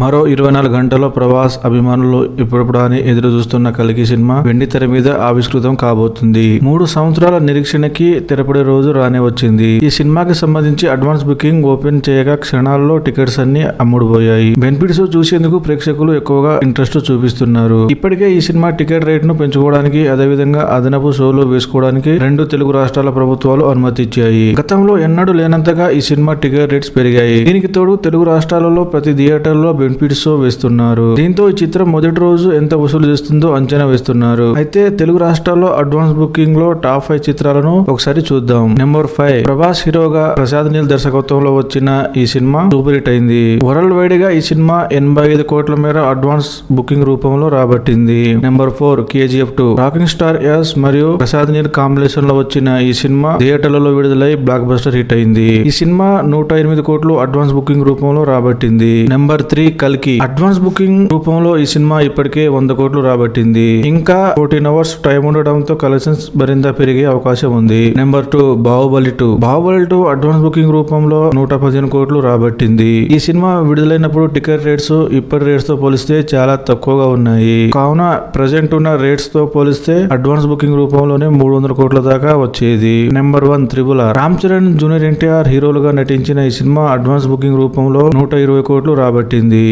మరో 24 గంటల్లో ప్రభాస్ అభిమానులు ఇప్పుడప్పుడు అని ఎదురు చూస్తున్న కల్కి సినిమా వెండి తెర మీద ఆవిష్కృతం కాబోతుంది. 3 సంవత్సరాల నిరీక్షణకి తెరపడే రోజు రానే వచ్చింది. ఈ సినిమాకి సంబంధించి అడ్వాన్స్ బుకింగ్ ఓపెన్ చేయగా క్షణాల్లో టికెట్స్ అన్ని అమ్ముడుపోయాయి. బెనిఫిట్స్ చూసేందుకు ప్రేక్షకులు ఎక్కువగా ఇంట్రెస్ట్ చూపిస్తున్నారు. ఇప్పటికే ఈ సినిమా టికెట్ రేట్ ను పెంచుకోవడానికి, అదేవిధంగా అదనపు షోలు వేసుకోవడానికి 2 తెలుగు రాష్ట్రాల ప్రభుత్వాలు అనుమతి ఇచ్చాయి. గతంలో ఎన్నడూ లేనంతగా ఈ సినిమా టికెట్ రేట్స్ పెరిగాయి. దీనికి తోడు తెలుగు రాష్ట్రాలలో ప్రతి థియేటర్లో బెనిఫిట్స్ షో వేస్తున్నారు. దీంతో ఈ చిత్రం మొదటి రోజు ఎంత వసూలు చేస్తుందో అంచనా వేస్తున్నారు. అయితే తెలుగు రాష్ట్రాల్లో అడ్వాన్స్ బుకింగ్ లో టాప్ 5 చిత్రాలను ఒకసారి చూద్దాం. నెంబర్ 5 ప్రభాస్ హీరోగా ప్రసాద్ నీల్ దర్శకత్వంలో వచ్చిన ఈ సినిమా సూపర్ హిట్ అయింది. వరల్డ్ వైడ్ గా ఈ సినిమా 85 కోట్ల మేర అడ్వాన్స్ బుకింగ్ రూపంలో రాబట్టింది. Number 4 KGF 2 rocking star Yash మరియు ప్రసాద్ నీల్ కాంబినేషన్ లో వచ్చిన ఈ సినిమా థియేటర్లలో విడుదలై బ్లాక్ బస్టర్ హిట్ అయింది. ఈ సినిమా 108 కోట్లు అడ్వాన్స్ బుకింగ్ రూపంలో రాబట్టింది. నెంబర్ 3 కల్కి అడ్వాన్స్ బుకింగ్ రూపంలో ఈ సినిమా ఇప్పటికే 100 కోట్లు రాబట్టింది. ఇంకా 14 అవర్స్ టైం ఉండడంతో కలెక్షన్స్ మరింత పెరిగే అవకాశం ఉంది. నెంబర్ 2 బాహుబలి 2 అడ్వాన్స్ బుకింగ్ రూపంలో 115 కోట్లు రాబట్టింది. ఈ సినిమా విడుదలైనప్పుడు టికెట్ రేట్స్ ఇప్పటి రేట్స్ తో పోలిస్తే చాలా తక్కువగా ఉన్నాయి. కావున ప్రెజెంట్ ఉన్న రేట్స్ తో పోలిస్తే అడ్వాన్స్ బుకింగ్ రూపంలోనే 300 కోట్ల దాకా వచ్చేది. Number 1 triple R Ram Charan, junior NTR హీరోలుగా నటించిన ఈ సినిమా అడ్వాన్స్ బుకింగ్ రూపంలో 120 కోట్లు రాబట్టింది.